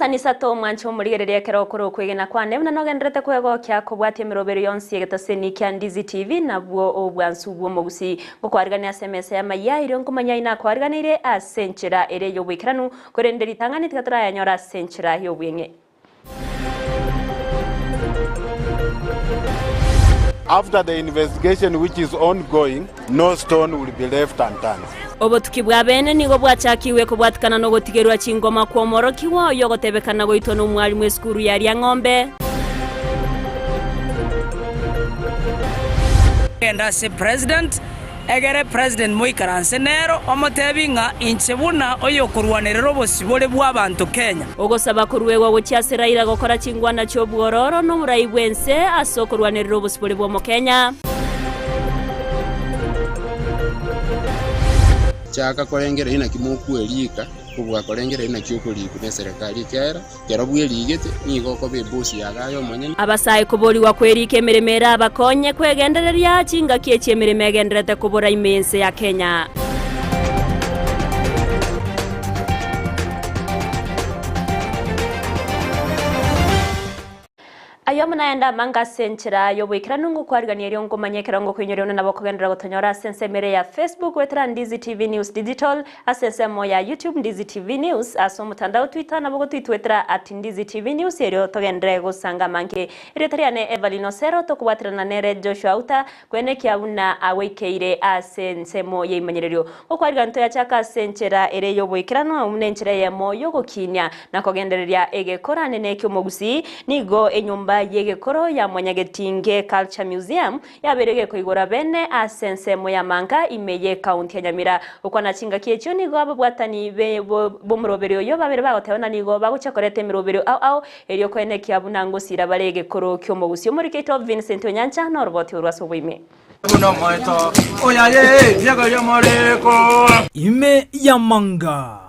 Chinsa ni Isato mwancho murigereria kero kuru kwigina kwa nemna nogendrete kwego kya kubwatia mirobero yonsi egetaseni kya Ndizi TV nabwo obwansu bwo Gusii gukwarigania SMS ya Amayia iro nkumanya ina kwariganire asenchera ere yobwikiranu kurenderi tangani tikatara yanyora senchera yobwenge. After the investigation which is ongoing, no stone will be left unturned. Obotuki bwa bene nigo bwachakiwe kubwatikana no gotigerwa chingoma kwa morokiwa yo gotebekana goito no mwalimu eskuru yari ya ng'ombe. And as a president, egere president moikaranse nero omotebinga inchebuna oyo kurwanerero bosibole bw'abantu Kenya. Ogosaba kuruwewa gochiasiraira gokora chingwana cyo bwororo no murayi bwense aso kurwanerero bosibole bwo mu Kenya. Chaka korengera ina kimuku elika kubwa korengera ina cyokoliku ne serikali kera yarabwe ligete nigo ko bebosi yagayo monyene abasaye kubori wa kwerike meremera abakonye kwegendereria chinga kiye mereme agenderete kubora imense ya Kenya. Ayo mnaenda manga senchera yobwikiranu ngukwarigania ero ngumanyekera ngo kwinyerero nabo kugendera gotonyora sensemere ya Facebook wetra Ndizi TV News Digital asesemo ya YouTube Ndizi TV News aso mutandao Twitter nabo gotwitwetra @Ndizi TV News ero togendere gusanga manke ero tariane Everline Osero tokubatirana nere Joshua Auta kwene kyauna awekeire asensemo yimanyerero okwarigana to yachaka senchera ere yobwikiranu umunenchera ya moyo gokinya nakogendereria egekora nene kyo Gusii nigo enyumba yegekoro ya Mwanyagetinge Culture Museum yaberege kuigora bene asensemo ya manga imeye county ya Nyamira ukwana chinga kiyecho nigo ababwatani be bomurobero yo babere bagotebana nigo baguchakorete mirobero au eriyo kwene kyabuna ngosira barege koro kyo Gusii muri keto Vincent Onyancha no roboti urwaso bwime ime ya manga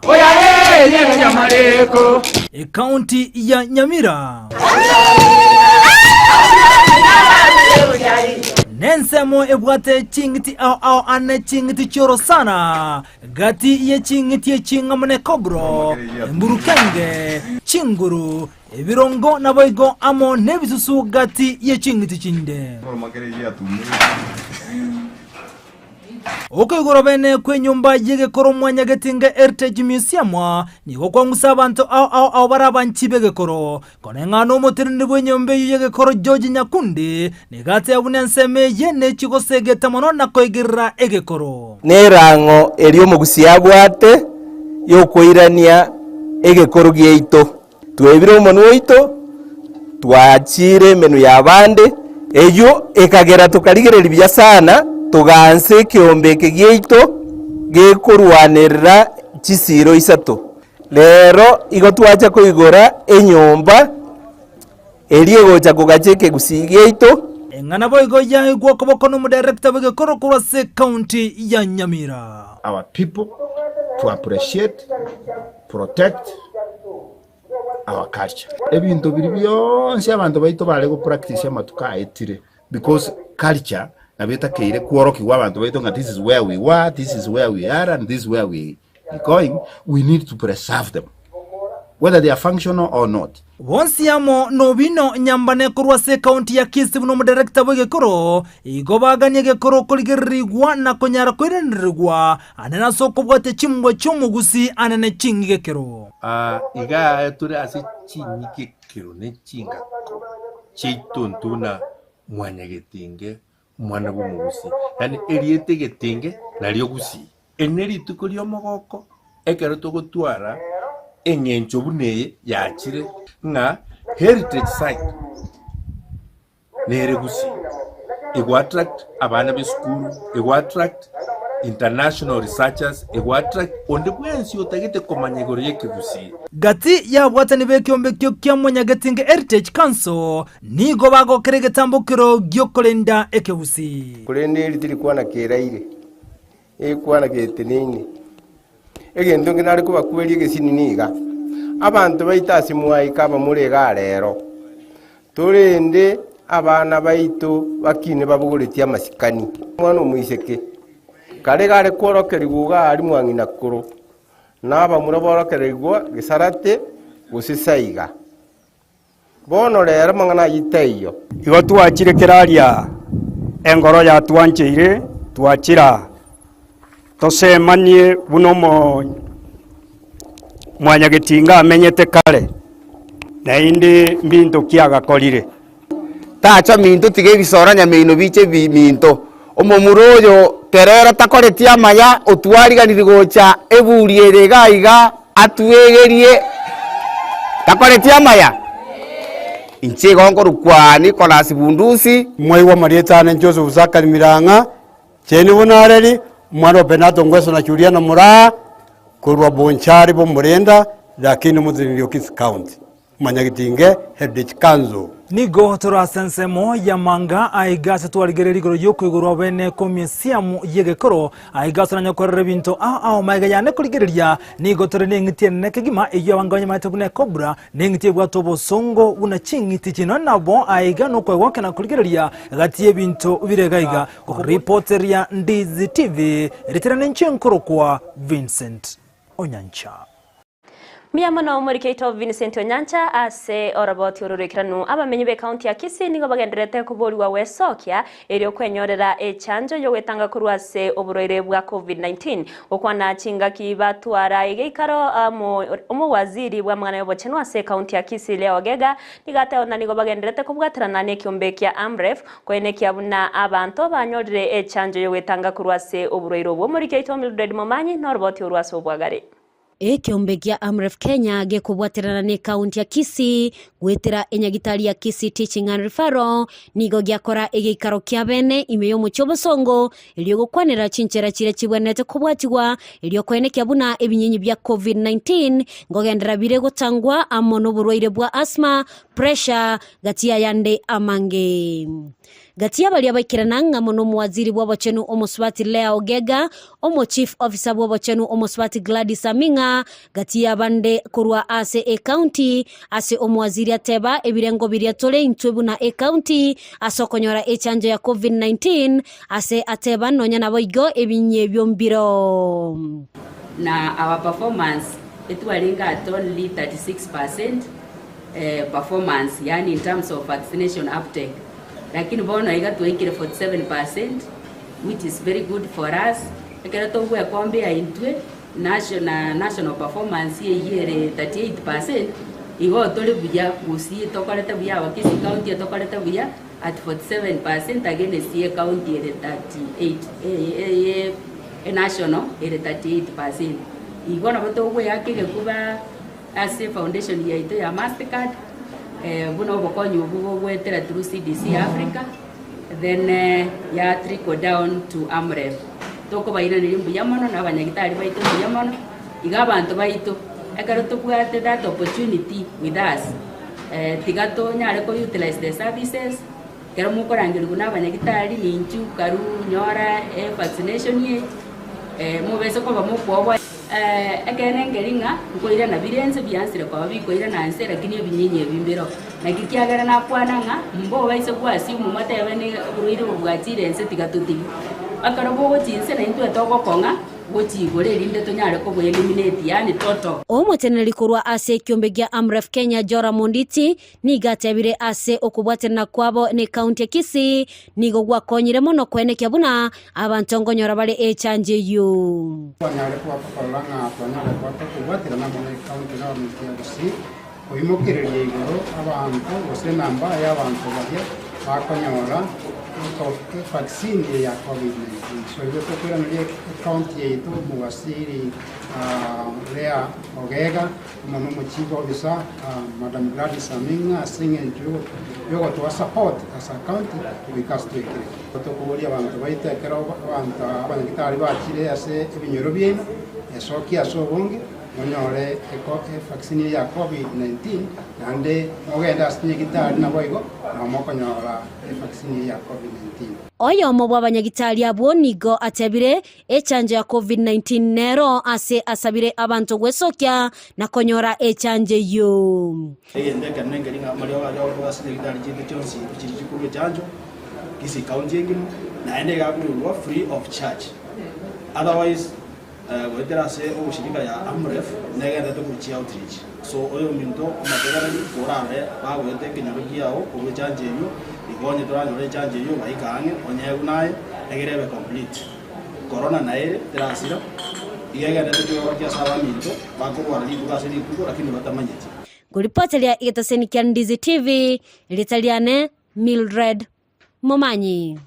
county ya Nyamira nensemo ebwate chingiti au ane chingiti choro sana gati ye chingiti ye chingamane kobro mburukenge chinguru ebirongo naboigo amo nebisusu gati ye chingiti chinde Okegoro bene kwe nyumba yegekoro Mwanyagetinge Heritage Museum nigo kwangusa abantu au barabanchi begekoro konengano motirinde bwenyombe yegekoro George Nyakundi nigate abunenseme yene chigosegeta mono nakoigirira egekoro nerango eriyo Gusii abwate yokoirania egekoro gyeito twebire omonwe oito twachire menu yabande eyo ekagera tukarigereria sana tuganse kyombeke gyeito gekurwanirira Kisii Isato lero igo twacha kuigora enyomba eriyegocha kugacheke Gusii gyeito engana boigo ya igwo koboko no director begekoro kurase county ya Nyamira. Our people to appreciate, protect our culture. Ebintu biri byonse abantu baito bale go practice amatuka etire because culture nabeta keire kuoroki wabantu baito nga this is where we were, this is where we are, and this is where we going. We need to preserve them whether they are functional or not. Wonsi yamo nobino nyambane kurwase county ya Kisii no director begekoro igobaganye gekoro kuligerigwa na konyara kwirenirigwa anena soko bwate chimwe cyo Gusii anene chingekero iga turi asi chingekero ne chinga chitontuna Mwanyagetinge mwana bwo Gusii yani eriete getinge nalyo Gusii eneri tukulyo mogoko ekero togotwara enyencho buneye yachire nga heritage site nere Gusii ego attract abana be school ego attract international researchers ego attract onde bwensi otagete komanyegoro yeke Gusii gati ya bwatani bekyombe kyo Mwanyagetinge Heritage Council nigo bago kerege tambukiro gyokolenda eke Gusii kulende litiri kwana keraire kwana ketenene egento nginari kuba kweli gesini niga abantu baitasi muaika bamurega rero turende abana baito bakine babuguretia masikani mwana muiseke kare gare kworokerigwa ari mwangina kuru naba muraborokerigwa gisarate gusisaiga bono rero mangana yiteyo igo twachire kiraria engoro ya twanchire twachira tosemanie buno mwanya gitinga amenyete kare na indi mbinto kiagakorire tacha minto tige bisoranya meino biche minto omomuroyo terera takoretie Amayia otwariganire gocha eburiere gaiga atwegerie takoretie Amayia inche gongo rukwani kola sibundusi mwaiwa marietane Joseph Zakari Miranga cheni bonareri mwaro Benato Ngweso na Juliana Mura kurwa bonchari bo murenda lakini mudhirio Kisii County manyagitinge Heritage Council nigo torasensemo ya manga aigase twarigereri goro yoko igoro bene komisiamu yegekoro aigase nanya korere binto ao maiga yane kurigereria nigo tore nengitie nekegima iyo banganya mate bune cobra nengitie bwato bosongo una chingiti chino nabo aiga no kwa woke na kurigereria gatie binto biregaiga ko reporteria Ndizi TV retirane nchenkoro kwa Vincent Onyancha Miyamano umurikeito Vincent Onyancha ase oraboti ururekiranu abamenyi be county ya Kisii nigo bagenderete kubori wa wesokia eryo kwenyorera echanjo yo wetanga kurwase oburoire bwa COVID-19 okwana chinga kibatwara igeikaro waziri bwa mwana yobochenu ase county ya Kisii leo gega nigate ona nigo bagenderete kubwaterana ne kyombekia Amref kwenekia buna abantu banyorere echanjo yo wetanga kurwase oburoire bwo murikeito Mildred Momanyi noraboti urwase obwagare Kiombe kia Amref Kenya gekubwaterana ne county ya Kisii gwetera enyagitari ya Kisii Teaching and Referral nigo gyakora egeikaro kia bene imeyo muchobosongo elio gukwanira chinchera chire chibwenete kubwatigwa elio kwenekya buna ebinyinyi bya COVID-19 ngogendera bire gutangwa amono burwaire bwa asthma pressure gatia yande amange gatia bali abaikirana mono muwaziri bwa bochenu omoswati Lea Ogega omo chief officer bwa bochenu omoswati Gladys Aminga gatia bande kurwa ase e county ase omwaziri ateba ebirengo biria tole intwebu na e county asokonyora echanjo ya COVID-19 ase ateba nonya nabo igo ebinye byombiro na our performance etwalinga at only 36% performance yani in terms of vaccination uptake lakini bono igatuikire 47% which is very good for us ekera togwe akombe ya intwe national performance yere 38% igo tole buya Gusii tokoleta buya wa Kisii county tokoleta buya at 47% against the county ere 38 national ere 38% igo na botogwe yakige kuba as a foundation yaito ya Mastercard buno bokonyo bugo gwetera through CDC Africa then ya trickle down to Amref toko bayina nirimbu yamono na abanyagitari baito yamono igabantu baito ekaro tokugate that opportunity with us tigato nyare ko utilize the services kero mukorangirwa na abanyagitari ninju karu nyora vaccination ye mubeso ko bamukwo ekenengeringa nkoira na birenze byansire kwa bikoira na ansera kinyo binyinyi bimbiro na kikiagara na kwananga mbo baise kwasi mu mata yabene buruire bwatire ense tigatuti akarobo gotinse na intwe togokonga gotigore rinde tonyare ko bo eliminate yani toto omoteneri kurwa ase kiombe gya Amref Kenya Jora Monditi nigatebire ase okubwaterana kwabo ne county Kisii nigo gwakonyire mono kwenekya buna abantongonyora bale echanje yu kwanyare kwa kolanga kwanyare kwa kubwaterana mono county na Kisii oyimokererie igoro abantu bose namba y'abantu baje bakonyora vaccine ya COVID-19 so yo tokera muri county yetu muwasiri Lea Ogega mono muchigo officer Madam Gladys Aminga singenju yo to support as a county because to kutokuria abantu baitekera abantu abanyagitari bakire ase ebinyoro byeno esoki asobonge monyore vaccine ya COVID-19 nande ogenda asinyagitari na boigo na mokonyora vaccine ya COVID-19 oyo mo bwabanyagitari abo nigo atebire echanje ya COVID-19 nero ase asabire abantu gwesokya na konyora echanje yo egende kanengeringa muri abayo basanyagitari jinde cyonsi kiri kuri chanjo Kisii county ngino na ende gabulwa free of charge otherwise wetera se ushirika ya Amref negenda tukuchia outreach so oyo minto amategera ni korare bagwete kinyaruki yao ubechanje yo igonye turanyore chanje yo baikanye onye naye egerebe complete corona naire terasira igegenda tukuyokia sawa minto bakobora likukasiri kuko lakini batamanyeti Kuripotelia igetaseni kia Ndizi TV litaliane Mildred Momanyi.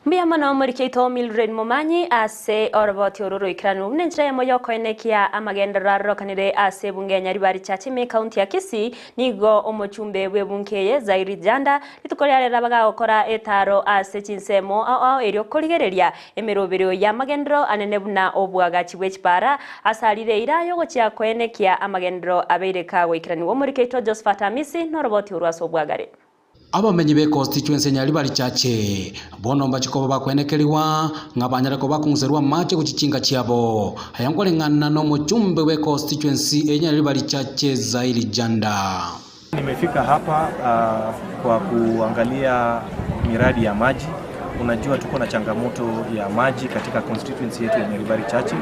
Mbia mana omurikeito Mildred Momanyi ase oroboti ororo ikranu nenjira ya moyo koenekia amagendera rokanire ase bunge Nyaribari Chachime county ya Kisii nigo omochumbe webunke Zairi Janda litukoria rabaga okora etaro ase Chinsemo ao erio korigereria emerobero ya magendero anenebuna obwaga chiwechpara asalire irayo gochia koenekia amagendero abeireka wikranu omurikeito Josephat Amisi noroboti orwaso obwagare. Abamenyi be constituency Nyaribari Chache bonomba chikoba bakwenekeliwa ngabanyarako bakunzerwa mache kuchichinga chiabo hayangolengana no muchumbe we constituency Nyaribari Chache Zairi Janda. Nimefika hapa kwa kuangalia miradi ya maji. Unajua tuko na changamoto ya maji katika constituency yetu ya Nyaribari Chache,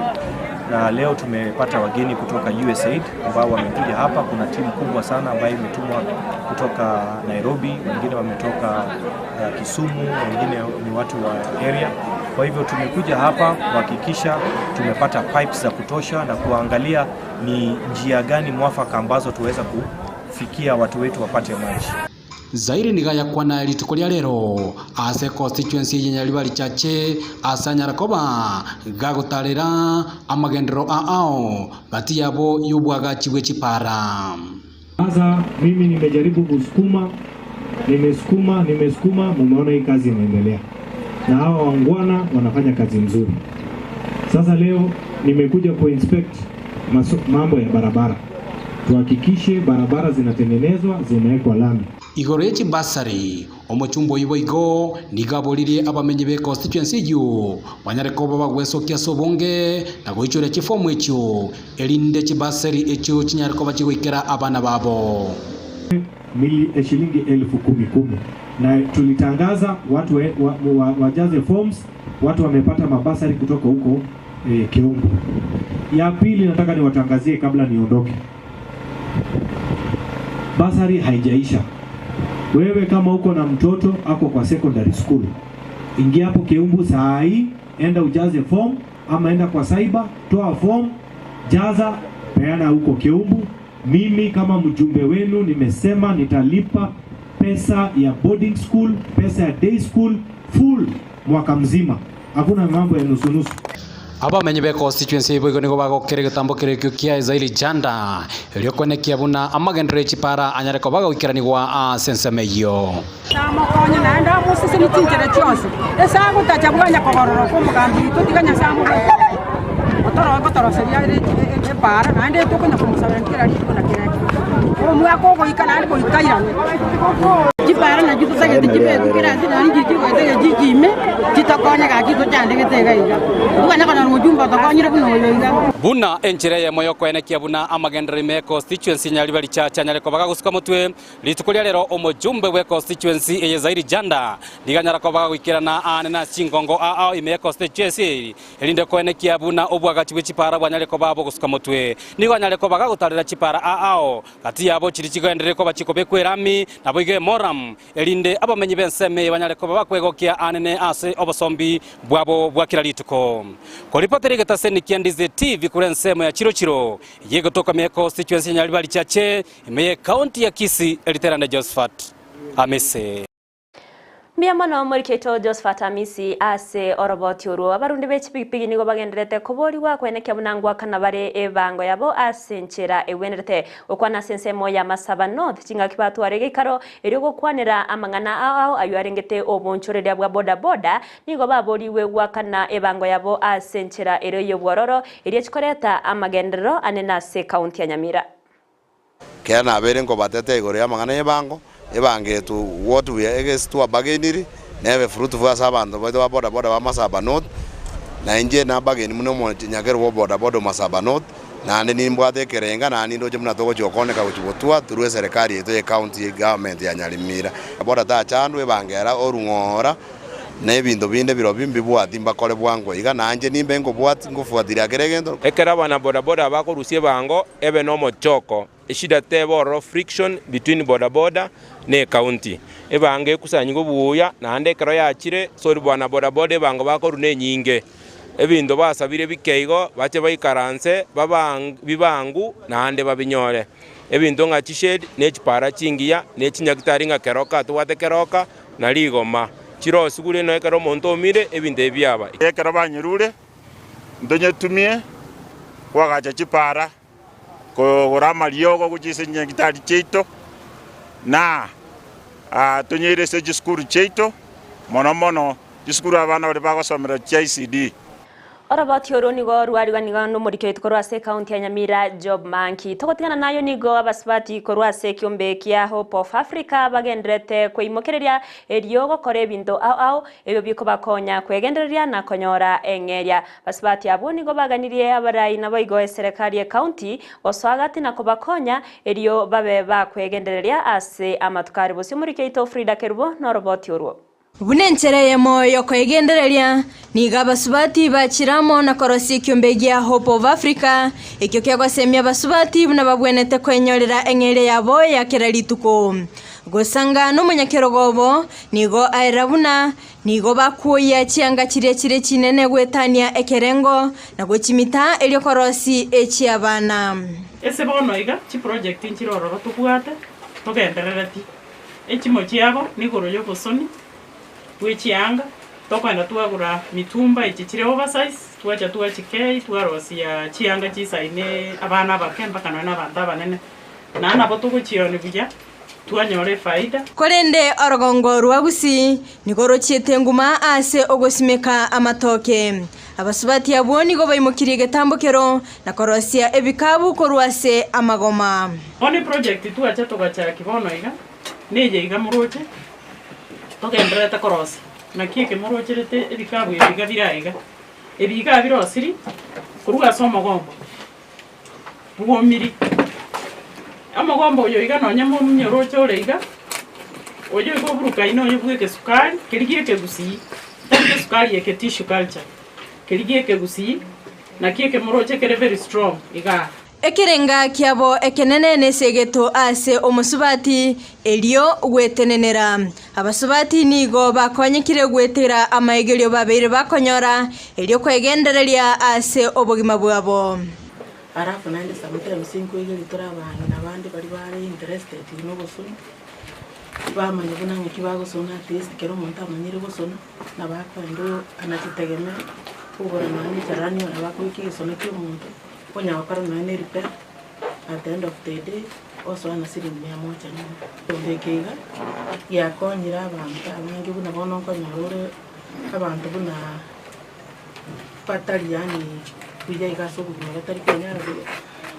na leo tumepata wageni kutoka USAID ambao wamekuja hapa. Kuna timu kubwa sana ambayo imetumwa kutoka Nairobi, wengine wametoka Kisumu, wengine ni watu wa area. Kwa hivyo tumekuja hapa kuhakikisha tumepata pipes za kutosha na kuangalia ni njia gani mwafaka ambazo tuweza kufikia watu wetu wapate maji. Zairi nigaya kwana litukolia lero ase constituency Nyaribari Chache asanyarakoba gagotarira amagendero ao bati yabo yubwaga chiwe chipara. Sasa mimi nimejaribu kusukuma, nimesukuma, mumeona hii kazi inaendelea. Na hao wangwana wanafanya kazi nzuri. Sasa leo nimekuja kuinspect mambo ya barabara. Tuhakikishe barabara zinatengenezwa, zinawekwa lami. Igorechi basari omochumbo ibo nigabolirie abamenyi be constituency yu wanyarekoba bagwesokia sobonge na goichore chifomu echo elinde chibasari echo chinyarekoba chigoikera abana babo shilingi 10,000 na tulitangaza watu wajaze forms. Watu wamepata mabasari kutoka huko Keumbu. Ya pili nataka niwatangazie kabla niondoke, basari haijaisha. Wewe kama uko na mtoto ako kwa secondary school, ingia hapo Keumbu saa hii, enda ujaze form, ama enda kwa cyber, toa form, jaza, peana huko Keumbu. Mimi kama mjumbe wenu nimesema nitalipa pesa ya boarding school, pesa ya day school full mwaka mzima. Hakuna mambo ya nusu. Abamenyi be constituency ibo nigo bagokere gitambo kirekyo kia Zairi Janda elio konekia buna amagendere chipara anyareko bagawikiraniwa sensemeyo namokonye naenda musisi nitinjere cyose esa gutacha bwanya kogororo ko mugambi tutiganya samu otoro seria para naende tukonya kumusabira kira riko na kira omwako ko ikana ko ikaira chipara na jitu sage tikibe kira zina ngi jigo tege jijime titakonya ga kito chande getega iga tukanya kana mujumba takonyira kuno yoiga buna enchire ye moyo kwenekia buna amagendere me constituency Nyaribari Chache anyareko bagagusuka mutwe litukolia lero omujumbe we constituency eye Zairi Janda liganyarako bagawikirana anena chingongo ao ime constituency elinde kwenekia buna obwaga chiwe chipara bwanyareko babo gusuka mutwe nigo anyareko bagagutarira chipara ao kati yabo chiri chigendereko bachikobe kwerami nabo ige moram elinde abamenyi benseme banyareko bakwegokia anene ase obosombi bwabo bwakira lituko kolipoteri getaseni kia Ndizi TV kule nsemo ya Chiro yego toka me constituency Nyaribari Chache ime county ya Kisii eliterana Josephat Amisi. Miyamano omurikeito Josephat Amisi ase oroboti oru abarundi bechipigipigi nigo bagenderete kuboriwa kwenekia bunangwa kana bare ebango yabo asenchera ewenerete okwana sensemo ya Masaba North chinga kibatu aregekaro eriko kwanera amangana ao ayarengete obonchoreria bwa boda nigo baboriwe gwakana ebango yabo asenchera ereyo bwororo eri chikoreta amagendero anena se county ya Nyamira kena abere ngo batete igore amangana ebangetu what we against to abageniri neve fruitful asabando bado boda ba Masaba North na nje na bageni muno mo nyagero boda Masaba North na ni mbwate kerenga na ni ndoje mnatogo jokoneka kuchibotua turwe serikali yetu ya county government ya Nyamira boda ta chanwe bangera orungora na ebinto binde biro bibwati mbakore bwango iga nanje nimbe ngobwati ngofuatira keregendo ekera bana bodaboda bakorusie bango ebe no mochoko eshida teboro friction between bodaboda ne county ebange kusanyigo buya na ande kero yachire sori bana bodaboda bango bakorune nyinge ebindo basabire bikeigo bache baikaranse bibangu na ande babinyore ebinto nga chished ne chipara chingiya ne chinyagitari nga keroka tuwate keroka na ligoma chiro sugule no ekero monto mire ebinto ebyaba ekero banyirure ndonye tumie wagacha chipara ko gorama liogo kuchise nyagitari cheito na tunyire se jiskuru cheito mono jiskuru abana bari bagosomera CICD Orabati oro nigo rwariganiga no muri kyo ase county ya Nyamira job monkey togotigana nayo nigo abasibati ase kyombe kya Hope of Africa bagendrete kwimokereria eriogo kore binto au ebyo biko bakonya kwegendereria na konyora engeria basibati abo nigo baganirie abarai nabo igo serikali ya county oswagati na kubakonya erio babe bakwegendereria ase amatukari bose muri kyo Frida Kerubo no roboti oro Bunenchereye moyo kwegendereria niga basubati bachiramo na korosi kyombe gya Hope of Africa ekyo kyagwasemya basubati bunababwenete kwenyorera engere yabo yakerarituko gosanga no munyakerogobo nigo airabuna nigo bakuya chianga chire chinene gwetania ekerengo na gochimita elyo korosi echi abana ese bono iga chi project nchirororo tubwate togendererati echi mochiabo nigoro yo bosoni Wichianga tokwenda tuagura mitumba ichichire oversize tuacha tuachikei tuarosia chianga chisaine abana bakemba kana na banda banene na nabo tuguchione buja tuanyore faida korende orogongo rwa Gusii nigoro chiete nguma ase ogosimeka amatoke abasubati aboni go bayimukiriye getambukero na korosia ebikabu korwase amagoma oni project tuacha togacha kibono iga neje iga muroche togendrete korosi na kieke morocherete ebikabu ebiga biraiga ebiga birosiri kuruga somo gombo bugomiri amagombo oyo iga no nyamo mnyoroche oreiga oyo igo buruka ino yo bweke sukari kerigieke Gusii tanke sukari yeke tissue culture kerigieke Gusii na kieke moroche kere very strong iga Ekerenga kiabo ekenene nesegeto ase omusubati elio gwetenenera abasubati nigo bakonyekire gwetera amaegelio babere bakonyora elio kwegendereria ase obogima bwabo arafu nande samutera musinko igeli torabana nabandi bari bari interested no gusuna bamanye bunange kibagusuna test kero monta amanyire gusuna nabakwendo anakitegeme ubora nani charani nabakwiki gisona cy'umuntu Ponya wakaro na repair at the end of the day also anasiri 100 nyuma ndekega yakonyira abantu abangi buna bono konyore abantu buna patali yani kujya igaso buna batari kenyara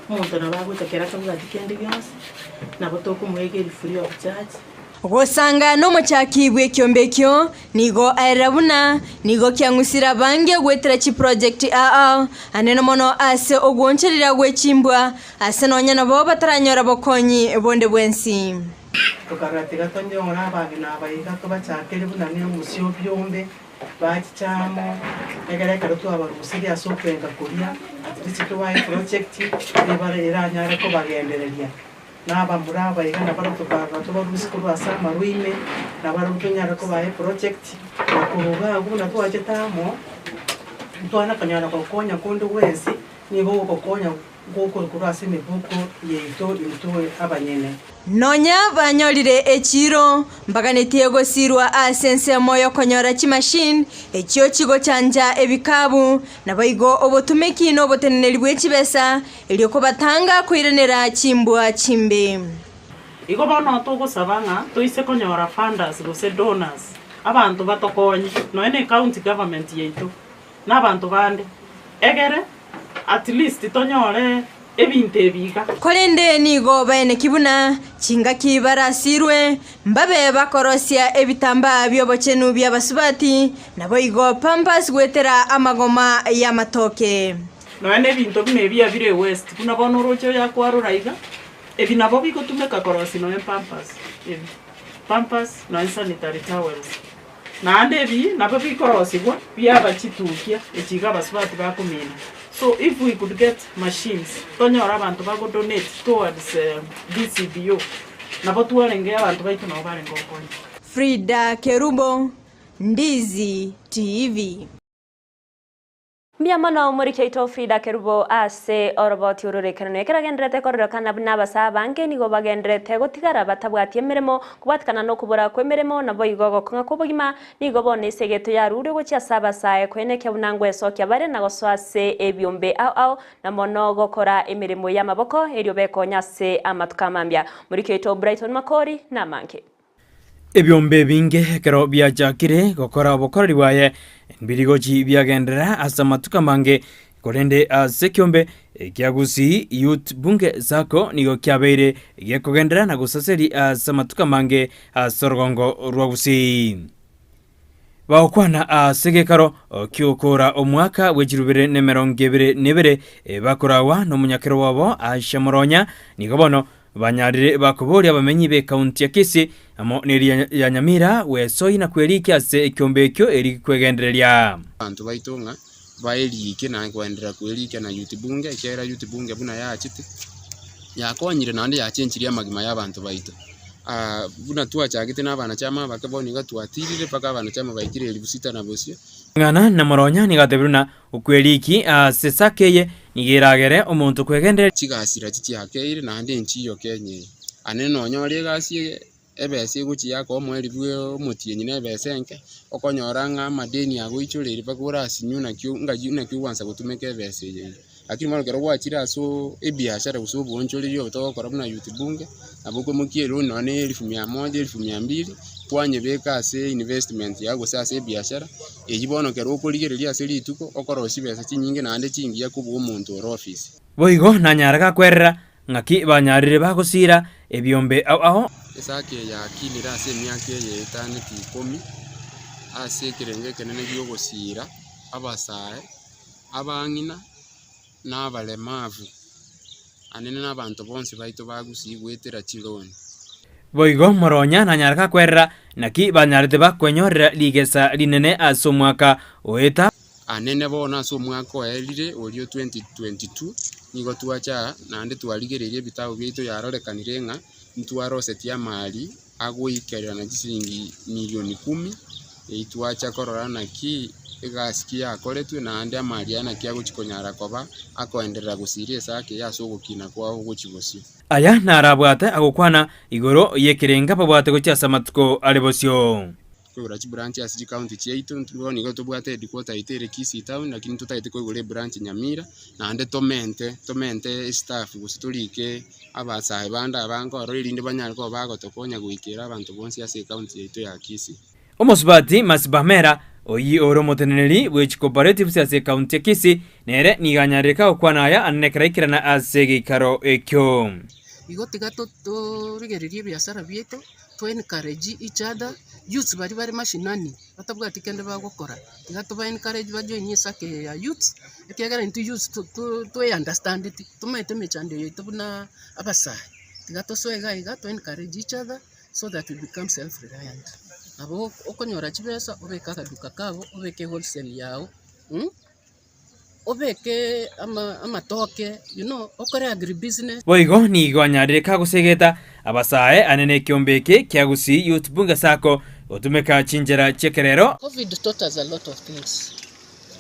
umuntu nabagutekera kabuga dikende byose nabotoko muhegeri free of charge Gosanga no muchakibwe kyombekyo nigo airabuna nigo kyangusira bange gwetera chi project aneno mono ase ogwoncherira gwechimbwa ase nonya nabo bataranyora bokonyi bonde bwensi tukaratira tonje ora bagina abayiga ko bachakere bunane musyo byombe bachichamo egere karutu abarusiri asokwenga kuria atitiko wa project ebare iranyara ko bagendereria naba muraba igana barutukaga tubarusikuru asama ruime nabarutunyara ko bae project kuruga guna twaje tamo twana kanyana ko konya kundu wezi nibo kokonya goko kurase mibuko yeito into abanyene Nonya banyorire echiro mbaganetiye gosirwa asense moyo konyora chi machine ekyo kigo chanja ebikabu nabayigo obotumeki no boteneneri bwechibesa elyo ko batanga kwirenera chimbwa chimbe igo bono tugusabanga tuise konyora funders gose donors abantu batokonye no ene county government yeito n'abantu bande egere at least tonyore ebinte biga kolende nigo bene kibuna chinga kibarasirwe mbabe bakorosia ebitamba byobochenu byabasubati nabo igo pampas gwetera amagoma ya matoke no ene binto bine bya bire west kuna bono rocho ya kwarura iga ebinabo biko tumeka korosi no pampas no sanitary towels naande bi nabo bikorosigwa byaba chitukia echiga basubati bakumina. So if we could get machines tonyora abantu bago donate towards DCBO nabo tuwarenge abantu baitu nabo barenga okonya. Frida Kerubo, Ndizi TV. Mbiamano muri keito Frida Kerubo ase oroboti ururekanano ekeragendrete kororokana n'abasaba bange nigo bagendrete gotigara batabwati emeremo kubatikana no kubura kwemeremo nabo igogo konga kubugima nigo bone isegeto yarure go cyasaba sae kweneke bunangwe sokya bare nago swase ebyombe au na mono gokora emirimo y'amaboko eryo beko nyase amatukamambya muri keito Brighton Makori na manke ebyombe binge kero byajakire gokora obukoreri bwaye mbirigoji byagendera asamatuka mange korende asekyombe kya Gusii youth bunge zako nigo kyabeire gekugendera na gusaseri asamatuka mange sorgongo rwa Gusii baokwana asegekaro kyokora omwaka wejirubire nemerongebere nebere bakorawa no munyakero wabo ashamoronya nigo bono banyarire bakobori abamenyi be county ya Kisii amo neri ya Nyamira wesoyi na kweliki ase ekyombekyo eri kwegendereria abantu baitonga baelike na kwendera kweliki na youth bunge kera youth bunge buna ya chiti yakonyire nande yachenchiria magima y'abantu baito buna tuachagite n'abana chama bakaboni gatwatirire paka abana chama baikire libusita na bosio ngana na moronya ni gatebruna ukweliki sesakeye nigeragere omuntu kwegendera chigasira chiakeire nande nchiyo kenye anene onyore gasie ebese guchi yako mweri bwe omutienyi nebesenke okonyoranga madeni agoichurire bakura asinyuna kyu ngajuna kyu wansa gutumeke ebese ye lakini mara kero wachira so ebiashara kusubu onchurire otokora buna youth bunge abuko mukiero none 1100 1200 kwanye beka ase investment yago sasa ebiashara ejibono kero okoligereria ase lituko okorosi besa chinyinge nande chingiya kubu omuntu oro office boigo nanyaraga kwerera ngaki banyarire bagosira ebyombe aho esake ya kinira ase myake ye taneti 10 ase kirenge kenene byogosira abasae abangina n'abalemavu anene n'abantu bonse baito bagusii gwetera chiloni boigo moronya nanyaraga kwerera naki banyarite bakwenyorera ligesa linene aso mwaka oeta anene bona aso mwaka oerire olio 2022 nigo tuacha nande twaligererie bitabo bito yarorekanire nga ntwarosetia mali agoikerera na chisingi milioni 10 eituacha korora naki egasikia akoretwe nande amali ana kiago chikonyara koba akoenderera gusirie sake yasogokina kwa gochibosio aya narabwate agokwana igoro yekerenga babwate gochasa matuko alebosio kwa branch ya Kisii county cheito ntuboni go tubwate headquarter itere Kisii town lakini tutaite ko gole branch Nyamira nande tomente staff gusitulike abasahe banda abango rorinde banyari ko bagotokonya guikira abantu bonsi ya Kisii county yeito ya Kisii omosubati masibamera oyi oro moteneneri which cooperative Kisii county ya Kisii nere niganyareka okwanaya anekeraikirana asege karo ekyo igotiga to rigererie biashara bieto to encourage each other youth bari mashinani batabwati kende bagokora tigato ba encourage bajoin sake ya youth ekegera into youth to understand it tumete mechande yeto buna abasa tigato so ega to encourage each other so that we become self reliant abo okonyora chibesa obeka kaduka kabo obeke wholesale yao obeke amatoke okore agribusiness boigo ni gwanyareka gusegeta abasae anene kyombeke kya Gusii youth bunge sako otumeka chinjera chekerero. COVID taught us a lot of things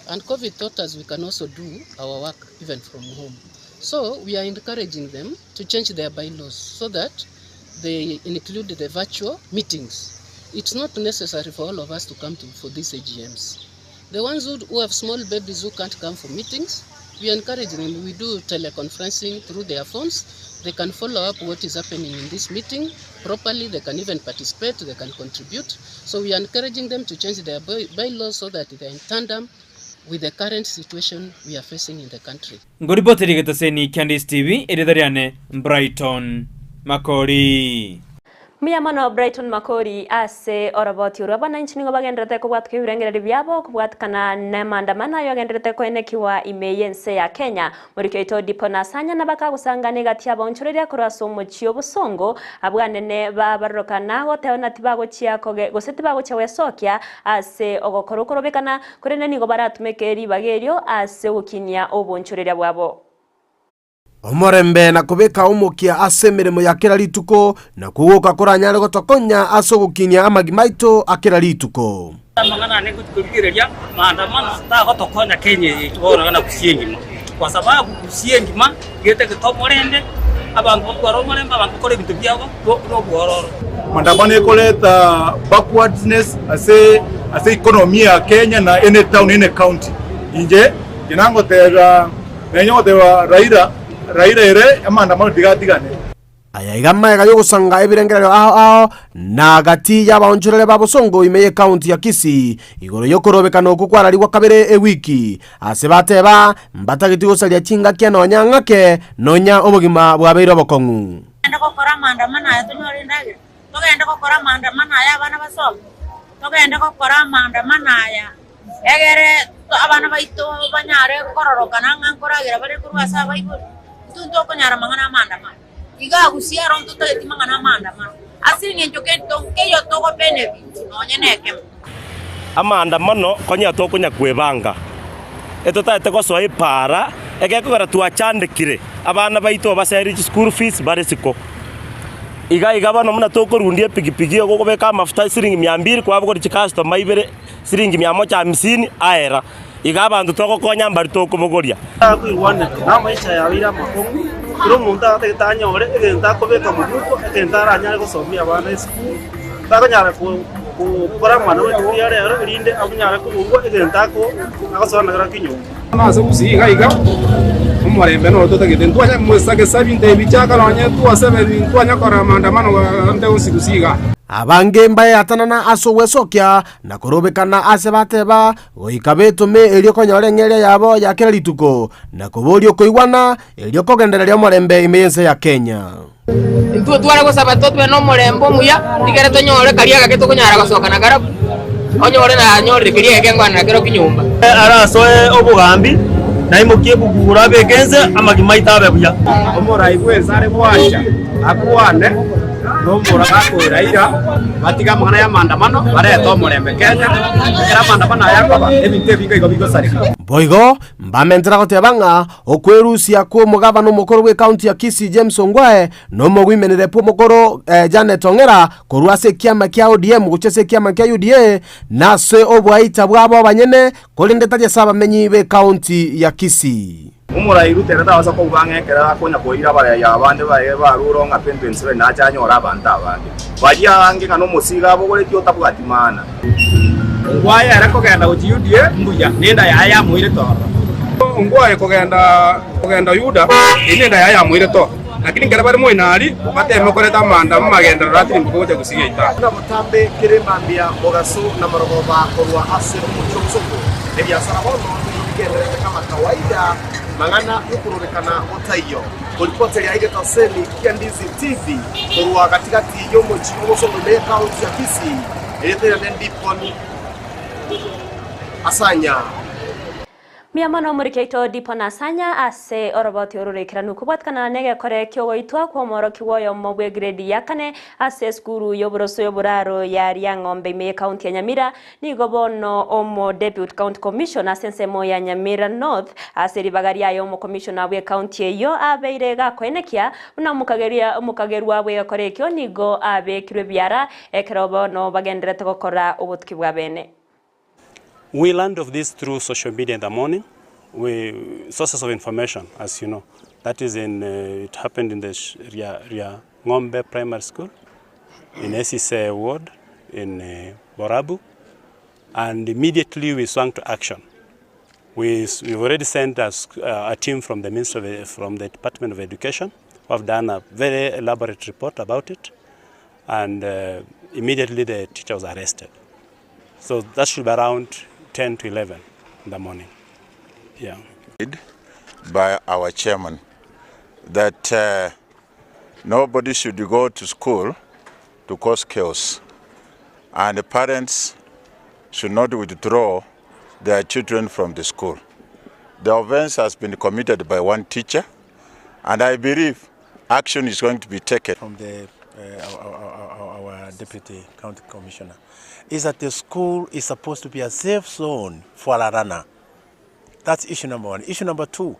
and COVID taught us we can also do our work even from home, so we are encouraging them to change their bylaws so that they include the virtual meetings. It's not necessary for all of us to come for these AGMs. The ones who have small babies who can't come for meetings, we encourage them. We do teleconferencing through their phones. They can follow up what is happening in this meeting properly. They can even participate. They can contribute. So we are encouraging them to change their bylaws so that they are in tandem with the current situation we are facing in the country. Ngoriboteri getaseni Candice TV ededariane Brighton Makori. Miyamano Brighton Makori ase oroboti urabana nchini ngobagenderete kubwat kibirengereri byabo kubwatkana na maandamano yogenderete kwenekiwa imeyense ya Kenya murikyo ito dipona sanya nabaka gusangane gati abonchoreria kuraso muchio busongo abwanene babarokana goteona tibago chiakoge goseti bago chawesokia ase ogokorokorobekana kurene nigo baratumekeri bagerio ase ukinia obonchoreria bwabo. Omorembe na kubika umukia ase mirimo ya kira rituko na kuguka kuranyare gotokonya asogukinia amagimaito akira rituko. Mangana ne kubikireria maandamano ta gotokonya Kenya ibora na kusiengima kwa sababu kusiengima gete gitomorende abantu baromoremba abantu kore bintu byabo no bwororo. Maandamano ekoleta backwardness ase economy ya Kenya na any town any county inje kinango tera menyo dewa Raira ere amandamano digatigane aya igama yo gusanga ebirengerero aho na gati y'abonchorere babosongo imeye county ya Kisii igoro yo korobekana okukwara rigwa kabere ewiki ase bateba mbatagiti gosalia chinga kya nonyangake nonya obogima bwabeiro bokongu enda kokora maandamano aya tunyori ndage togenda kokora maandamano aya abana basoma togenda kokora maandamano aya egere abana baito banyare kororokana ngankoragira bare kurwasa baibuli tunto konyara mangana maandamano iga Gusii ronto tete mangana maandamano asinge njokento keyo togo benefit nonyeneke amaandamano konya tokonya kwebanga eto tate goso ipara egekogera twachandikire abana baito baseri school fees bare siko iga bano muna tokorundie pigipigi ogobeka amafuta siringi 200 kwa bwo customer ibere siringi 150 aera iga abantu togokonya mbari tokobogoria kwirwana na maisha ya wira makongu kiro muntu atatanyore egenta kobeka muguko egenta aranyare gosomia abana school takonyara kukora mwana wetu rero rinde abunyara kuburwa egenta ko agasona gara kinyungu nazo Gusii iga umurembe no totagete ntwanya mwesage sabinde bichaka nonye tuwasebe ntwanya kora maandamano nde usigusiga abange mbaye atanana asowesokia na korobekana ase bateba goikabetume elio konyore ngere yabo yakira rituko na kuborio koigwana elio kogendereria omorembe imeyense ya Kenya Ntu tware gosaba totwe no morembo muya ndigere tonyore karia gake tokonyara gasoka na garabu onyore na nyore kiria gengwana kero kinyumba arasoe obugambi na imukie kugura begenze amagimaita abebuya omorai gwesare bwacha akwane nomora gakoiraira batiga mwana ya maandamano bareto omorembe Kenya era maandamano ayakoba ebinte bigo bigosarika boigo mbamentra gotebanga okwerusia kwa mugabano mukuru we county ya Kisii James Ongwae no mogwimenere po mukuru Janet Ongera kurwase kiama kya ODM guchese kiama kya UDA nase obwaita bwabo banyene kolindetaje saba menyi we county ya Kisii umurai rutera dawaza ko ubangekera konya koira bare ya abande baye baruronga 2027 na cyanyora abanda abande bajya hange ngano musiga bo gore cyo tabwatimana ngwaye arako genda UDA mbuya nenda yaya muire to ngwaye kugenda yuda nenda yaya muire to lakini ngara bari moinari bateme koreta manda magenda ratiri mbugoje Gusii ita na mutambe kiremambia mogaso na marogoba korwa Osero muchomsoko ebya sarabono igenderete kama kawaida mangana yukururikana otaiyo kulipoti ya ile tasemi kia Ndizi TV kurwa katikati yomo chiwo songo le county ya Kisii ile ndipo asanya Miyamano murikeito dipona sanya ase oroboti orurikira nukubwatkana nege kore kyogoitwa kwa moro kiwoyo mobwe grade ya kane ase skuru yoburoso yoburaro ya Ng'ombe imeye county ya Nyamira nigobono omo deputy county commissioner sensemo ya Nyamira North ase ribagaria yo mo commissioner we county yo abeire gakwenekia una mukagerwa we kore kyo nigo abekirwe byara ekerobono bagenderete gukora ubutki bwa bene. We learned of this through social media in the morning. Sources of information, as you know. That is it happened in the Ng'ombe Primary School, in Esise Ward, in Borabu. And immediately we swung to action. We've already sent a team from the from the Department of Education who have done a very elaborate report about it. And immediately the teacher was arrested. So that should be around 10 to 11 in the morning. Yeah. By our chairman that nobody should go to school to cause chaos. And the parents should not withdraw their children from the school. The offense has been committed by one teacher, and I believe action is going to be taken. From our Deputy County Commissioner is that the school is supposed to be a safe zone for a runner. That's issue number one. Issue number two,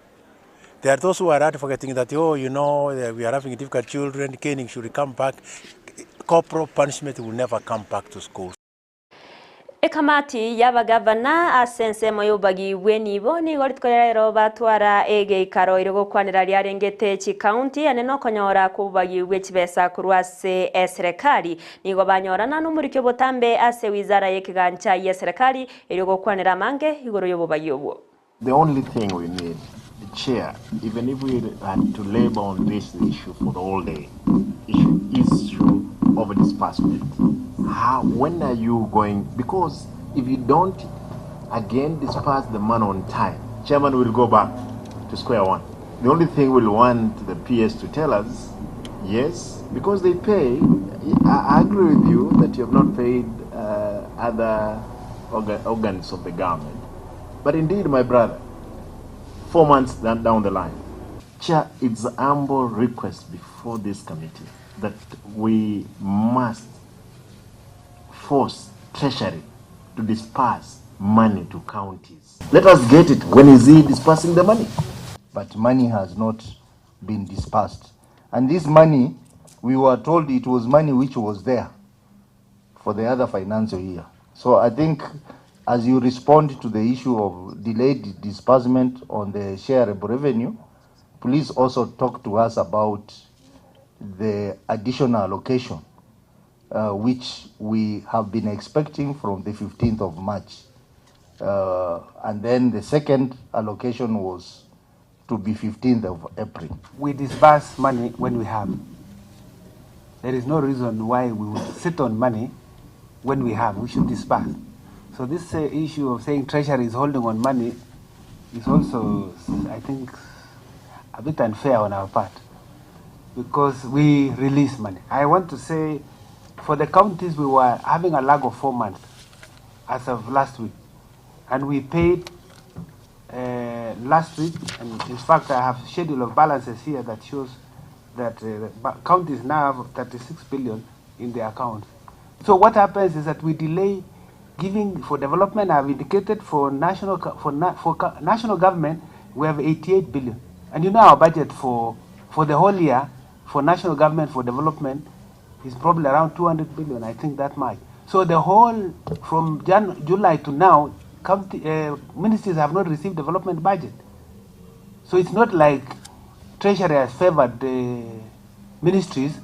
there are those who are advocating that, oh, you know, we are having difficult children, caning should come back. Corporal punishment will never come back to school. Ekamati y'abagavana asensemo y'ubagi wenibo ni goritkorero batwara egeikaro iri gukwanira ryarengete ki county aneno konyora kubagi w'ekibesa kurwase eserikali nigo banyorana n'umurikyo botambe ase wizara yekigancha yeserikali iri gukwanira mange igoro y'ububagi obwo. The only thing we need, the chair, even if we had to labor on this issue for the whole day, issue of disbursement. When are you going? Because if you don't again disperse the money on time, chairman will go back to square one. The only thing we'll want the PS to tell us, yes, because they pay. I agree with you that you have not paid other organs of the government. But indeed, my brother, 4 months down the line, Chair, it's a humble request before this committee that we must force Treasury to disperse money to counties. Let us get it. When is he dispersing the money? But money has not been dispersed. And this money, we were told it was money which was there for the other financial year. So I think as you respond to the issue of delayed disbursement on the shareable revenue, please also talk to us about the additional allocation which we have been expecting from the 15th of March. And then the second allocation was to be 15th of April. We disburse money when we have. There is no reason why we would sit on money when we have. We should disburse. So this issue of saying Treasury is holding on money is also, I think, a bit unfair on our part, because we release money. I want to say, for the counties, we were having a lag of 4 months as of last week, and we paid last week. And in fact, I have a schedule of balances here that shows that counties now have 36 billion in their account. So what happens is that we delay giving for development. I've indicated for national government, we have 88 billion. And you know our budget for the whole year for national government for development is probably around 200 billion, I think that much. So the whole, from July to now, ministries have not received development budget. So it's not like Treasury has favored the ministries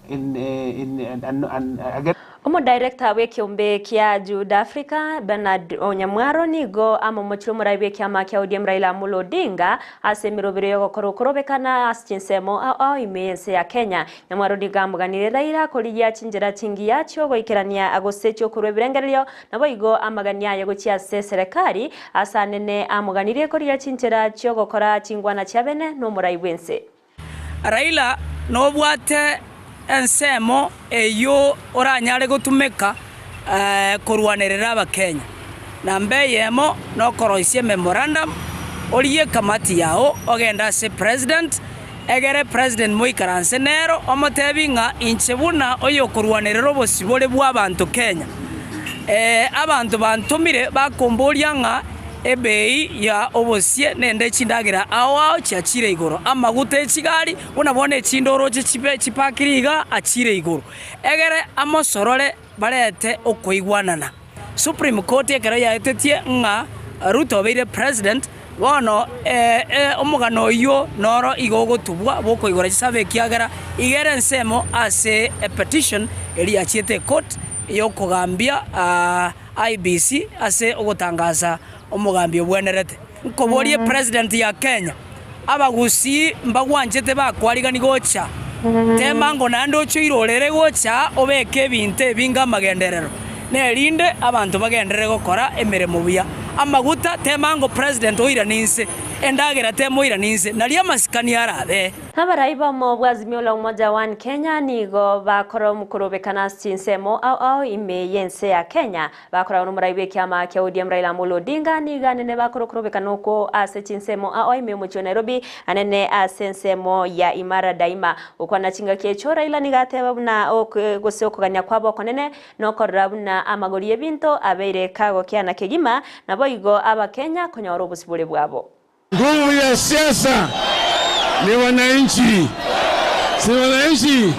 and again. Omo director w'ekiombe kia Jude Africa Bernard Onyamwaro nigo ama mochiro muraibe kia makia ODM Raila Amolo Odinga asemirobere yo korobekana asinsemo ao imense ya Kenya. Nyamwaro digamuganire Raila koliya chinjira chingi yacho goikerania agosecho kureberengerio nabo igo amagania yago chia serikali asanene amuganire koliya chinjira cyo gokora chingwana cyabene no muraibense. Raila no bwate ensemo eyo oranyare gutumika kurwanirira abakenya na mbeyemo no koroisie memorandum oriye kamati yao ogenda se president egere president muikaranse nero omotebinga inchebuna oyo kurwanirira obosibore bwa abantu Kenya abantu bantumire bakomboria nga ebei ya obosie nende chindagira awo cyachire igoro amaguta ekigari unabone chindoro chibe chipakiriga achire igoro egere amosorore barete okoigwanana Supreme Court ekero yaetetie nga Ruto beire president wono omugano yo noro igogotubwa boko igora chisabe kiagera igere nsemo ase a petition eli achiete court yo kugambia IBC ase ogotangaza omugambi obwenerete nkoborie president ya Kenya abagusii mbagwanjete bakwarigani gocha temango nando choirorere gocha obeke binte binga magenderero nerinde abantu bagenderere gokora emeremo buya amaguta temango president oira ninse endagera temoira ninse naria masikani arathe Abaraiba mo bwazimio la umoja wa Kenya nigo bakoro mukurubikana Chinsemo au ime yense ya Kenya bakora numuraibe kiama kia ODM Raila Amolo Odinga niga nene bakoro kurubikana uko ase Chinsemo au ime mucho Nairobi anene asensemo ya imara daima uko na chinga kiecho Raila nigateba na gose okuganya kwabo konene no korabuna amagori ebinto abeire kago kiana kegima nabo igo aba Kenya konyora obusibule bwabo. Nguvu ya siasa ni wananchi, si wananchi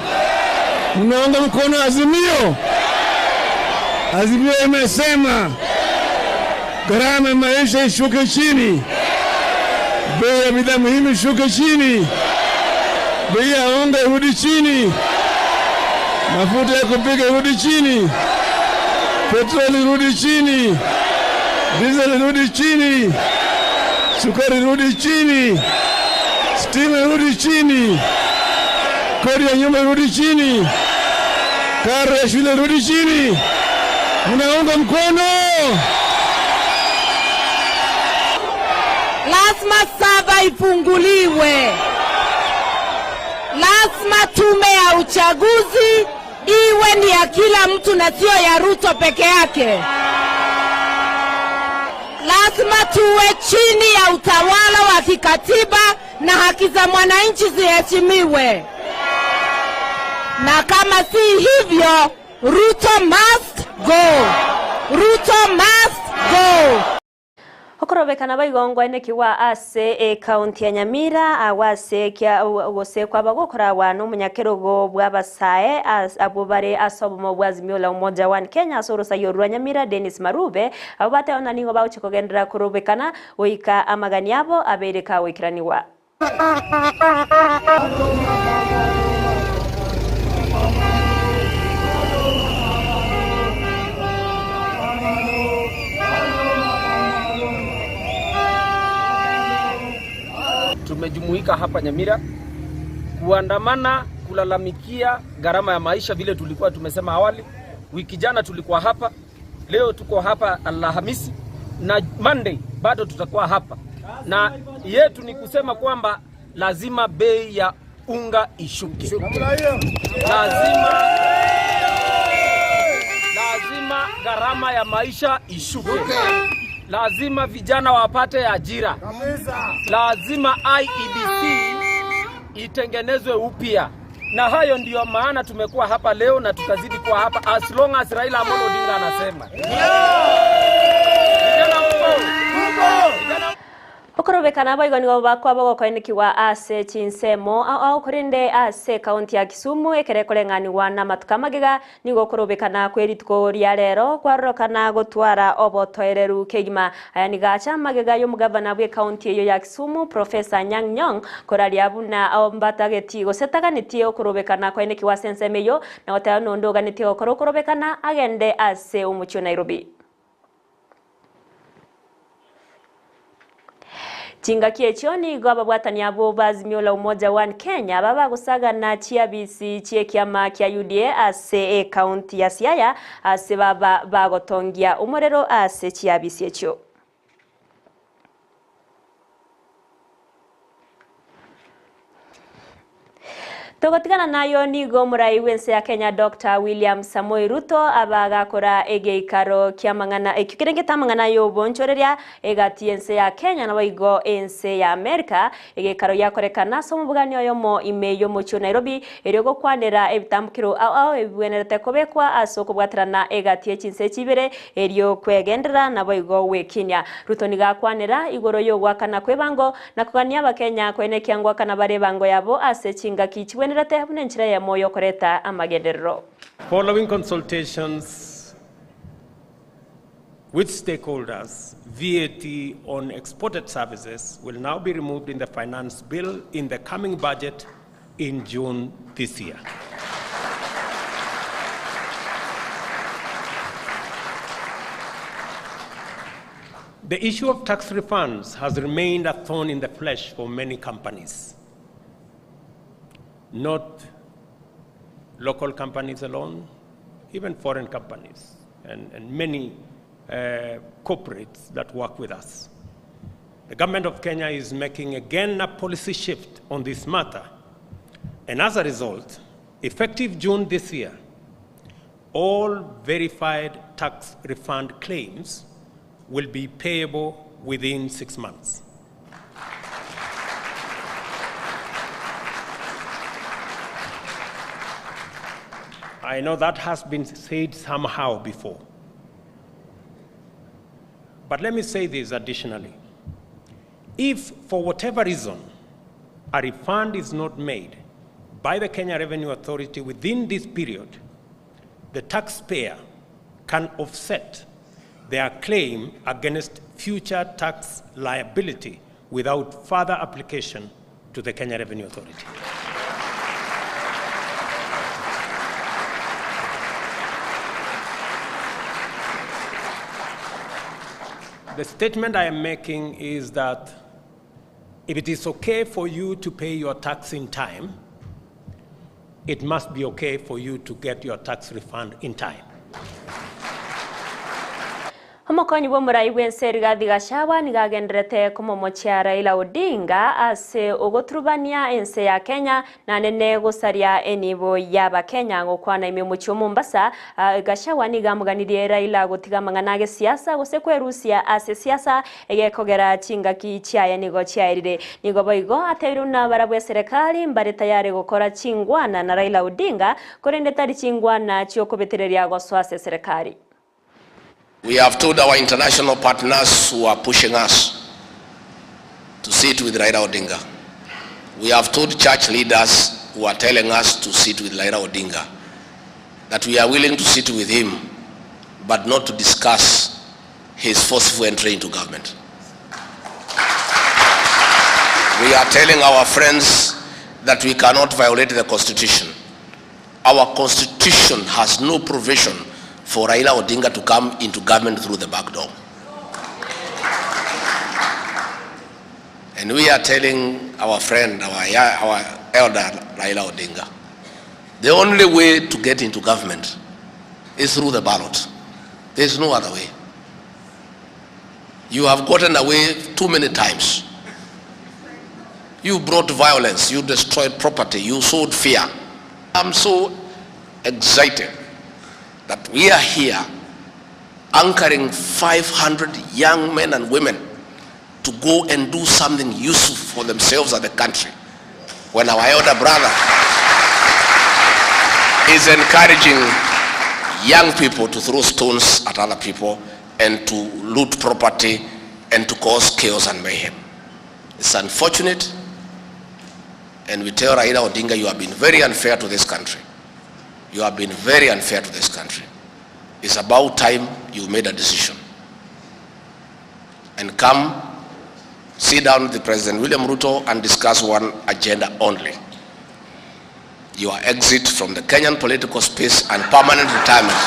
mnaunga mkono Azimio. Azimio imesema gharama ya maisha ishuke chini, bei ya bidhaa muhimu ishuke chini, bei ya unga irudi chini, mafuta ya kupika irudi chini, petroli irudi chini, diesel irudi chini, sukari irudi chini, stima irudi chini, kodi ya nyumba irudi chini, karo ya shule irudi chini. Mnaunga mkono? Lazima saba ifunguliwe. Lazima tume ya uchaguzi iwe ni ya kila mtu na sio ya Ruto peke yake. Lazima tuwe chini ya utawala wa kikatiba na haki za mwananchi ziheshimiwe. Na kama si hivyo, Ruto must go. Ruto must go. Okorobekana baigongwa enekiwa ase county ya Nyamira awase kya gose kwa bagokora wano munyakerogo bwabasae abubare asobomo bwazimio la umoja wa Kenya soro sayorwa Nyamira Dennis Marube abate ona ningo bauchikogendera kurobekana oika amagani abo abereka wikiraniwa. Tumejumuika hapa Nyamira kuandamana kulalamikia gharama ya maisha vile tulikuwa tumesema awali. Wiki jana tulikuwa hapa, leo tuko hapa Alhamisi na Monday bado tutakuwa hapa. Na yetu ni kusema kwamba lazima bei ya unga ishuke. Lazima gharama ya maisha ishuke. Lazima vijana wapate ajira. Lazima IEBC itengenezwe upya. Na hayo ndiyo maana tumekuwa hapa leo na tutazidi kuwa hapa as long as Raila Amolo Odinga anasema. Okorobekana baigoni bakwa bagokoenekiwa ase Chinsemo au kurinde ase county ya Kisumu ekerekorengani wana matukamagega nigo korobekana kweritko ria rero kwarokana gotwara obotoereru kegima aya nigacha magega yo mugavana bwe county eyo ya Kisumu Professor Nyang' Nyong' koraria buna ombatageti gosetaganitie okorobekana koenekiwa sensemeyo na otano ndoganitie okorobekana agende ase umucho Nairobi. Chinga kiechoni goba bwatani abo bazimio la umoja wa Kenya baba gusaga na chiabisi chie kiama kia UDA ase county ya Siaya ase baba bagotongia umorero ase chiabisi echo. Togotigana nayo nigo murai wense ya Kenya Dr. William Samoei Ruto abagakora egeikaro kiamangana ekirengeta mangana yo bonchoreria egatiense ya Kenya na baigo ense ya America egeikaro yakorekana somubuganyo yomo imeyo mucho Nairobi eriogo kwanera ebitambukiro au ebwenerete kobekwa asoko bwaterana egatie chinse chibere erio kwegendera na baigo wekinya Ruto nigakwanera igoro yo gwakana kwebango na kugania abakenya kwene kyangwa kana bare bango yabo ase chinga kichwe Following consultations with stakeholders, VAT on exported services will now be removed in the finance bill in the coming budget in June this year. The issue of tax refunds has remained a thorn in the flesh for many companies. Not local companies alone, even foreign companies and many corporates that work with us. The government of Kenya is making again a policy shift on this matter. And as a result, effective June this year, all verified tax refund claims will be payable within 6 months. I know that has been said somehow before. But let me say this additionally. If, for whatever reason, a refund is not made by the Kenya Revenue Authority within this period, the taxpayer can offset their claim against future tax liability without further application to the Kenya Revenue Authority. The statement I am making is that if it is okay for you to pay your tax in time, it must be okay for you to get your tax refund in time. Omukonyi bw'omurai bw'ensi Rigathi Gachagua nigagenderete kumumochia Raila Odinga ase ogoturubania ense ya Kenya na nene gusaria enibo yaba Kenya gukwana imyomuchi Mombasa. Gachagua nigamuganirie Raila gutiga mang'ana ge siasa gose kwerusia ase siasa egekogera chingaki chiaya nigo chiairire nigo boigo ateruna barabwe serikali mbare tayari gukora chingwana na Raila Odinga korende tari chingwana chiokobetereria goswa ase serikali. We have told our international partners who are pushing us to sit with Raila Odinga. We have told church leaders who are telling us to sit with Raila Odinga that we are willing to sit with him, but not to discuss his forceful entry into government. We are telling our friends that we cannot violate the Constitution. Our Constitution has no provision for Raila Odinga to come into government through the back door. And we are telling our friend, our elder Raila Odinga, the only way to get into government is through the ballot. There is no other way. You have gotten away too many times. You brought violence, you destroyed property, you sowed fear. I'm so excited that we are here anchoring 500 young men and women to go and do something useful for themselves and the country, when our elder brother is encouraging young people to throw stones at other people and to loot property and to cause chaos and mayhem. It's unfortunate, and we tell Raila Odinga, you have been very unfair to this country. You have been very unfair to this country. It's about time you made a decision. And come, sit down with the President William Ruto and discuss one agenda only. Your exit from the Kenyan political space and permanent retirement.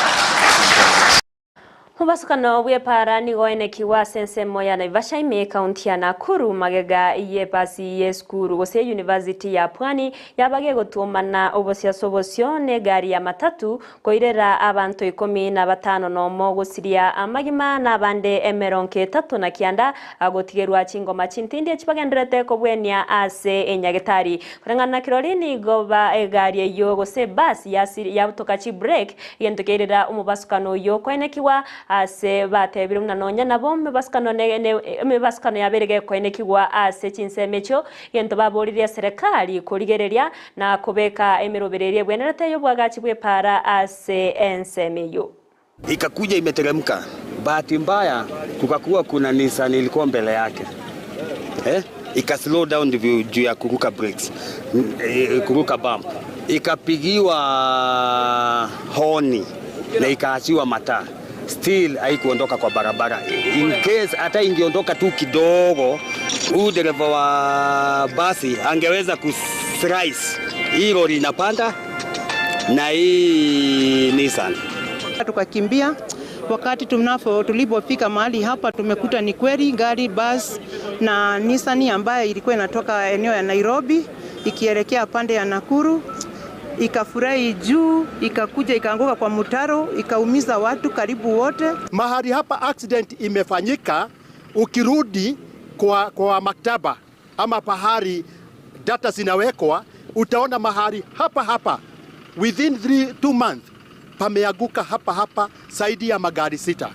Mubasukano bw'epara nigo enekiwa sense moya Naivasha ime kaunti ya Nakuru magega iye pasi ye skuru gose university ya Pwani yabage gotumana obosia sobosio ne gari ya matatu koirera abantu 15 nomo gusiria amagima na bande emeronke 3 na kianda agotigerwa chingoma chintindi chibagenderete kobwenia ase enyagetari kurangana kirolini goba egari yo gose basi ya utokachi break yentokerera umubasukano yo kwenekiwa ase batebire munanonya nabo mebasukano yaberege kwenekiwa ase Chinsa mecho yento baboriria serikali kurigereria na kubeka emirobererie bwenerete yo bwagachi bwepara ase ensemeyo ikakuja imeteremka. Bahati mbaya kukakuwa kuna Nissan ilikuwa mbele yake, ika slow down juu ya kuruka brakes, kuruka bump, ikapigiwa honi na ikaachiwa mataa. Still haikuondoka kwa barabara. In case hata ingeondoka tu kidogo, huyu dereva wa basi angeweza kuslice hii lori inapanda na hii Nissan. Tukakimbia. Wakati tulipofika mahali hapa tumekuta ni kweli gari bus na Nissan ambayo ilikuwa inatoka eneo ya Nairobi ikielekea pande ya Nakuru. Ikafurahi juu, ikakuja ikaanguka kwa mtaro, ikaumiza watu karibu wote. Mahali hapa accident imefanyika, ukirudi kwa maktaba ama pahari data zinawekwa, utaona mahali hapa within 2 months pameaguka hapa zaidi ya magari 6.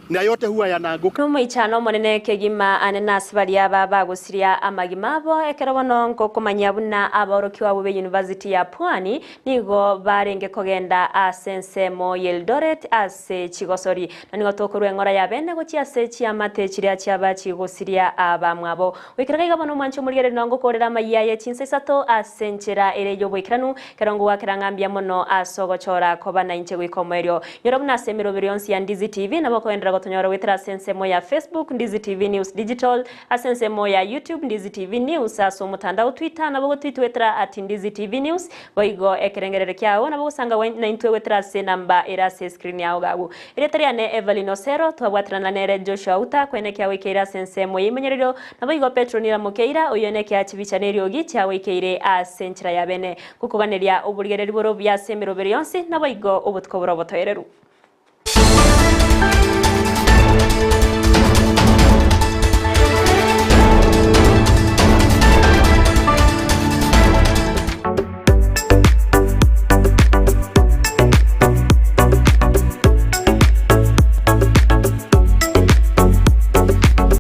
Na yote huwa yanaanguka. Ichano monene kegima anenas baria baba gusiria amagimabo ekerabono nko kumanya buna aborokiwa bube University ya Pwani nigo barenge kogenda asensemo Eldoret ase chigosori na nigo tokorwe ngora ya bene gochia se chiamate chiria chiaba chigusiria abamwabo wekeraga gabono mancho murigere nongo korera Amayia ye Chinsa Isato asenchera ere yobo ikranu kerongo wakerangambia mono asogochora koba na inche gwikomerio yorobuna semero birionsi ya Ndizi TV na bako endra tonyora wetera sensemo ya Facebook Ndizi TV News Digital asensemo ya YouTube Ndizi TV News aso mutandao Twitter na bogo tweet wetera @Ndizi TV News boigo ekerengerere kyao na bogo sanga na intwe wetera se namba era se screen yao gagu iretari ne Everline Osero twabwatira na nere Joshua Auta kwene kya wikeira sensemo yimenyerero na boigo Petronila Mukeira uyone kya chibichanerio gicha wikeire asenchira ya bene kukubaneria uburigereri boro bya semero berionsi na boigo ubutko boro botoyereru